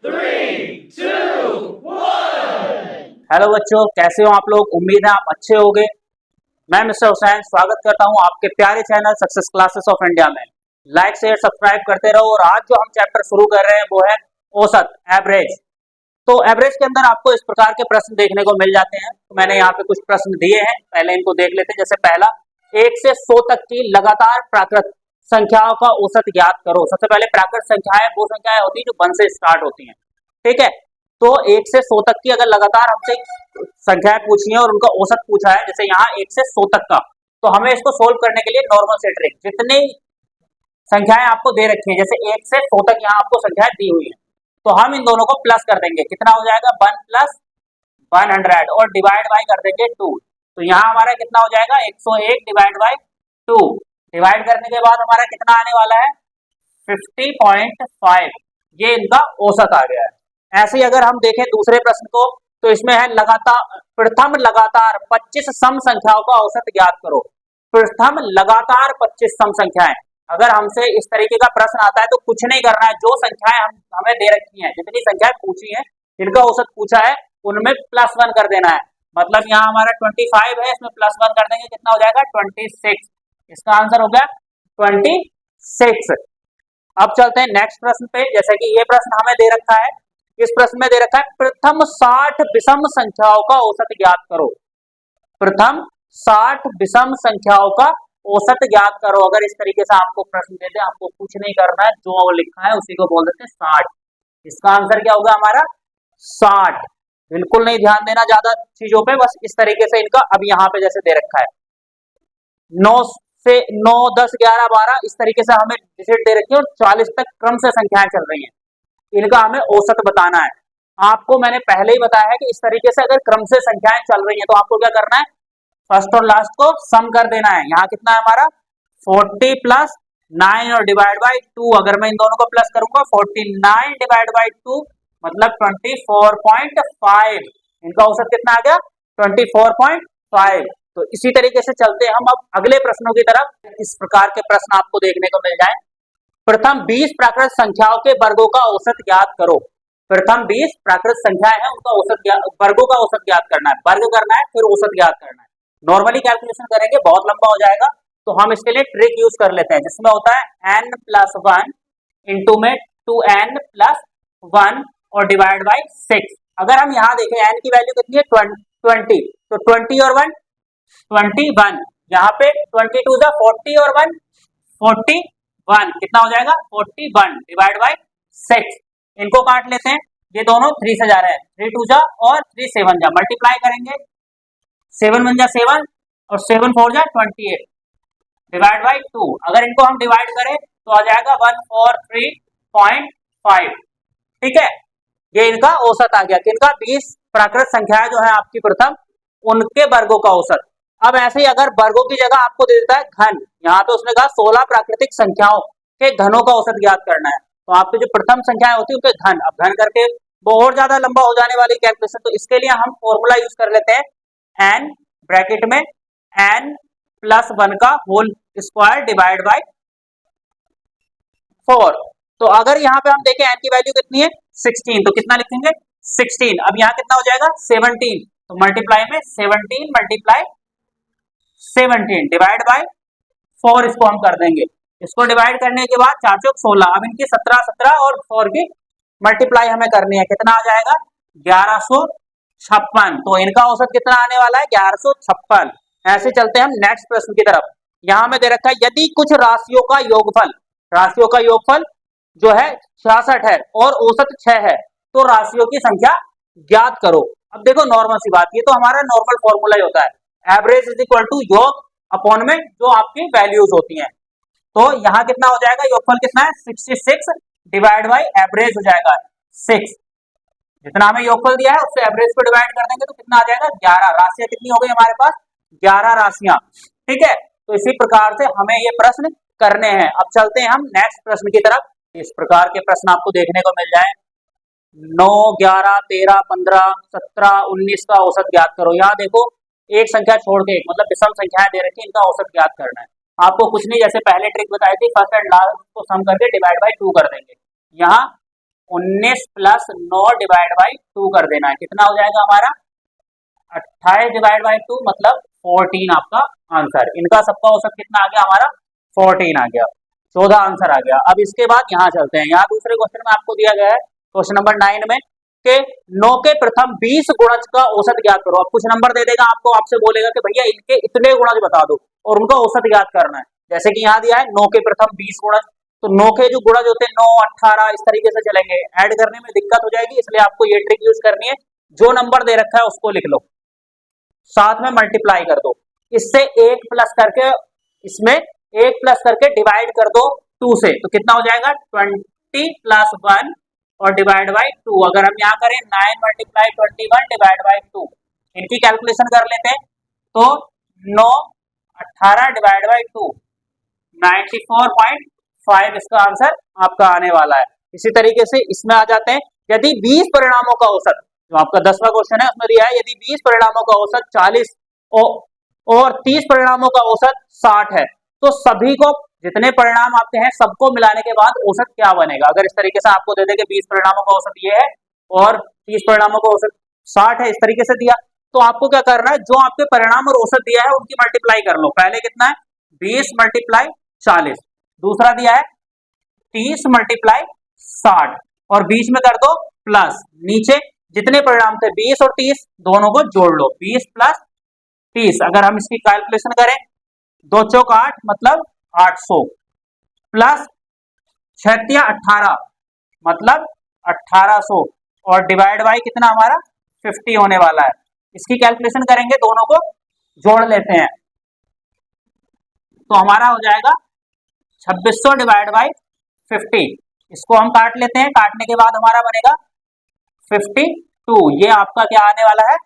3, 2, 1। Hello बच्चों, कैसे हो आप लोग। उम्मीद है आप अच्छे होंगे। मैं मिस्टर हुसैन स्वागत करता हूं आपके प्यारे channel success classes of India में। लाइक शेयर सब्सक्राइब करते रहो। और आज जो हम चैप्टर शुरू कर रहे हैं वो है औसत, एवरेज। तो एवरेज के अंदर आपको इस प्रकार के प्रश्न देखने को मिल जाते हैं। तो मैंने यहाँ पे कुछ प्रश्न दिए हैं, पहले इनको देख लेते हैं। जैसे पहला, 1 से 100 तक की लगातार प्राकृत संख्याओं का औसत ज्ञात करो। सबसे पहले प्राकृत संख्याएं वो संख्याएं होती है जो 1 से स्टार्ट होती हैं, ठीक है। तो 1 से 100 तक की अगर लगातार हमसे संख्याएं पूछी है और उनका औसत पूछा है, जैसे यहाँ 1 से 100 तक का, तो हमें इसको सोल्व करने के लिए नॉर्मल से ट्रिक, जितनी संख्याएं आपको दे रखी है, जैसे 1 से 100 तक यहाँ आपको संख्याएं दी हुई है, तो हम इन दोनों को प्लस कर देंगे। कितना हो जाएगा, 1 प्लस 100 और डिवाइड बाई कर देंगे 2। तो यहाँ हमारा कितना हो जाएगा, 101 डिवाइड बाई 2। डिवाइड करने के बाद हमारा कितना आने वाला है, 50.5। ये इनका औसत आ गया है। ऐसे ही अगर हम देखें दूसरे प्रश्न को, तो इसमें है लगातार प्रथम लगातार 25 सम संख्याओं का औसत ज्ञात करो। प्रथम लगातार 25 सम संख्याएं। अगर हमसे इस तरीके का प्रश्न आता है तो कुछ नहीं करना है, जो संख्याएं हमें दे रखी हैं, जितनी संख्याएं पूछी हैं, जिनका औसत पूछा है, उनमें +1 कर देना है। मतलब यहाँ हमारा 25 है, इसमें +1 कर देंगे, कितना हो जाएगा 26। इसका आंसर हो गया 26। अब चलते हैं नेक्स्ट प्रश्न पे। जैसे कि ये प्रश्न हमें दे रखा है, इस प्रश्न में दे रखा है प्रथम 60 विषम संख्याओं का औसत ज्ञात करो। प्रथम 60 विषम संख्याओं का औसत ज्ञात करो। अगर इस तरीके से आपको प्रश्न देते हैं, आपको कुछ नहीं करना है, जो लिखा है उसी को बोल देते हैं 60। इसका आंसर क्या होगा हमारा 60। बिल्कुल नहीं ध्यान देना ज्यादा चीजों पे, बस इस तरीके से इनका अब यहाँ पे जैसे दे रखा है 9 से 9, 10, 11, 12 इस तरीके से हमें डिजिट दे रखी है और 40 तक क्रम से संख्याएं चल रही हैं, इनका हमें औसत बताना है। आपको मैंने पहले ही बताया है कि इस तरीके से अगर क्रम से संख्याएं चल रही हैं तो आपको क्या करना है, फर्स्ट और लास्ट को सम कर देना है। यहाँ कितना है हमारा 40 प्लस 9 और डिवाइड बाई 2। अगर मैं इन दोनों को प्लस करूंगा 49 डिवाइड बाई 2 मतलब 24.5। इनका औसत कितना आ गया 24.5। तो इसी तरीके से चलते हैं हम अब अगले प्रश्नों की तरफ। इस प्रकार के प्रश्न आपको देखने को मिल जाए। प्रथम 20 प्राकृत संख्याओं के वर्गों का औसत ज्ञात करो। प्रथम 20 प्राकृत संख्याएं हैं, उनका औसत वर्गों का औसत ज्ञात करना है। वर्ग करना है फिर औसत ज्ञात करना है। नॉर्मली कैलकुलेशन करेंगे बहुत लंबा हो जाएगा, तो हम इसके लिए ट्रिक यूज कर लेते हैं, जिसमें होता है n+1 इंटू में 2n + 1 और डिवाइड बाई 6। अगर हम यहाँ देखें n की वैल्यू कितनी है 20, तो 20 और 1 21। यहाँ पे 22 जा 40 और 1 41, कितना हो जाएगा 41 डिवाइड बाई 6। इनको काट लेते हैं, ये दोनों 3 से जा रहे हैं, 3 2 जा और 3 7 जा, मल्टीप्लाई करेंगे 7 1 जा 7 और 7 4 जा 28 डिवाइड बाई 2। अगर इनको हम डिवाइड करें तो आ जाएगा 143.5, ठीक है। ये इनका औसत आ गया। किनका 20 प्राकृत संख्याएं जो है आपकी प्रथम, उनके वर्गों का औसत। अब ऐसे ही अगर वर्गों की जगह आपको दे देता है घन, यहाँ पे उसने कहा 16 प्राकृतिक संख्याओं के घनों का औसत ज्ञात करना है, तो आपकी जो प्रथम संख्याएं होती है उनके घन। अब घन करके बहुत ज्यादा लंबा हो जाने वाली कैलकुलेशन, तो इसके लिए हम फॉर्मूला यूज कर लेते हैं n ब्रैकेट में n+1 का होल स्क्वायर डिवाइड बाई 4। तो अगर यहाँ पे हम देखें n की वैल्यू कितनी है 16, तो कितना लिखेंगे 16। अब यहाँ कितना हो जाएगा 17, तो मल्टीप्लाई में 17 × 17 डिवाइड बाई 4 इसको हम कर देंगे। इसको डिवाइड करने के बाद 4 चौक 16। अब इनकी 17 17 और 4 की मल्टीप्लाई हमें करनी है, कितना आ जाएगा 1156। तो इनका औसत कितना आने वाला है 1156। ऐसे चलते हैं हम नेक्स्ट प्रश्न की तरफ। यहाँ में दे रखा है यदि कुछ राशियों का योगफल जो है 66 है और औसत 6 है, तो राशियों की संख्या ज्ञात करो। अब देखो नॉर्मल सी बात, ये तो हमारा नॉर्मल फॉर्मूला ही होता है, एवरेज इज इक्वल टू योग अपॉन में जो आपकी वैल्यूज होती हैं। तो यहाँ कितना हो जाएगा, योगफल कितना है 66 डिवाइड बाई एवरेज हो जाएगा 6। जितना हमें योगफल दिया है उससे एवरेज को डिवाइड कर देंगे तो कितना आ जाएगा 11। राशियां कितनी हो गई हमारे पास 11 राशियां, ठीक है। तो इसी प्रकार से हमें ये प्रश्न करने हैं। अब चलते हैं हम नेक्स्ट प्रश्न की तरफ। इस प्रकार के प्रश्न आपको देखने को मिल जाए 9 11 13 15 17 19 का औसत ज्ञात करो। यहाँ देखो एक संख्या छोड़ के मतलब विषम संख्याएं दे रखी है, इनका औसत ज्ञात करना है। आपको कुछ नहीं, जैसे पहले ट्रिक बताई थी फर्स्ट एंड लास्ट को सम करके डिवाइड बाय 2 कर देंगे। यहाँ 19 प्लस 9 डिवाइड बाई 2 कर देना है। कितना हो जाएगा हमारा 28 डिवाइड बाई 2 मतलब 14 आपका आंसर। इनका सबका औसत कितना आ गया हमारा 14 आ गया, 14 आंसर आ गया। अब इसके बाद यहाँ चलते हैं, यहाँ दूसरे क्वेश्चन में आपको दिया गया है क्वेश्चन नंबर 9 में कि 9 के प्रथम 20 गुणज का औसत ज्ञात करो। अब कुछ नंबर दे देगा आपको, आपसे बोलेगा कि भैया इनके इतने गुणज बता दो और उनका औसत ज्ञात करना है। जैसे कि यहाँ दिया है 9 के प्रथम 20 गुणज, तो 9 के जो गुणज होते हैं 9, 18 इस तरीके से चलेंगे, ऐड करने में दिक्कत हो जाएगी, इसलिए आपको ये ट्रिक यूज करनी है। जो नंबर दे रखा है उसको लिख लो, साथ में मल्टीप्लाई कर दो, इससे 1 प्लस करके इसमें 1 प्लस करके डिवाइड कर दो 2 से, तो कितना हो जाएगा 20 प्लस 1 और डिवाइड बाई 2। अगर हम यहाँ करें 9 मल्टीप्लाई 21 डिवाइड बाई 2, इनकी कैलकुलेशन कर लेते हैं, तो 9 18 डिवाइड बाई 2 94.5 इसका आंसर आपका आने वाला है। इसी तरीके से इसमें आ जाते हैं, यदि 20 परिणामों का औसत, जो आपका 10वां क्वेश्चन है उसमें दिया है, यदि 20 परिणामों का औसत 40 और 30 परिणामों का औसत 60 है, तो सभी को जितने परिणाम आपके हैं सबको मिलाने के बाद औसत क्या बनेगा। अगर इस तरीके से आपको दे दे कि 20 परिणामों का औसत ये है और 30 परिणामों का औसत 60 है, इस तरीके से दिया, तो आपको क्या करना है, जो आपके परिणाम और औसत दिया है उनकी मल्टीप्लाई कर लो। पहले कितना है 20 मल्टीप्लाई 40, दूसरा दिया है 30 मल्टीप्लाई 60 और बीच में कर दो प्लस, नीचे जितने परिणाम थे 20 और 30 दोनों को जोड़ लो, 20 प्लस 30। अगर हम इसकी कैलकुलेशन करें 2 चौक 8 मतलब 800 प्लस 6 18 मतलब 1800 और डिवाइड बाई कितना हमारा 50 होने वाला है। इसकी कैलकुलेशन करेंगे, दोनों को जोड़ लेते हैं, तो हमारा हो जाएगा 2600 डिवाइड बाई 50। इसको हम काट लेते हैं, काटने के बाद हमारा बनेगा 52। ये आपका क्या आने वाला है,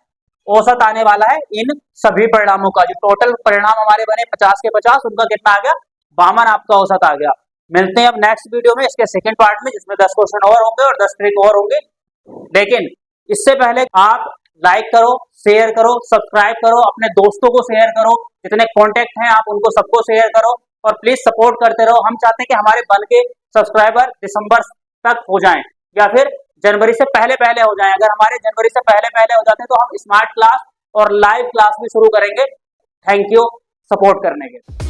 औसत आने वाला है इन सभी परिणामों का। जो टोटल परिणाम हमारे बने 50 के 50, उनका कितना आ गया 52 आपका औसत आ गया। मिलते हैं अब नेक्स्ट वीडियो में इसके सेकंड पार्ट में, जिसमें 10 क्वेश्चन और होंगे और 10 ट्रिक और होंगे। लेकिन इससे पहले आप लाइक करो, शेयर करो, सब्सक्राइब करो, अपने दोस्तों को शेयर करो, जितने कॉन्टेक्ट हैं आप उनको सबको शेयर करो और प्लीज सपोर्ट करते रहो। हम चाहते हैं कि हमारे बल के सब्सक्राइबर दिसंबर तक हो जाएं या फिर जनवरी से पहले पहले हो जाएं। अगर हमारे जनवरी से पहले पहले हो जाते हैं तो हम स्मार्ट क्लास और लाइव क्लास भी शुरू करेंगे। थैंक यू सपोर्ट करने के।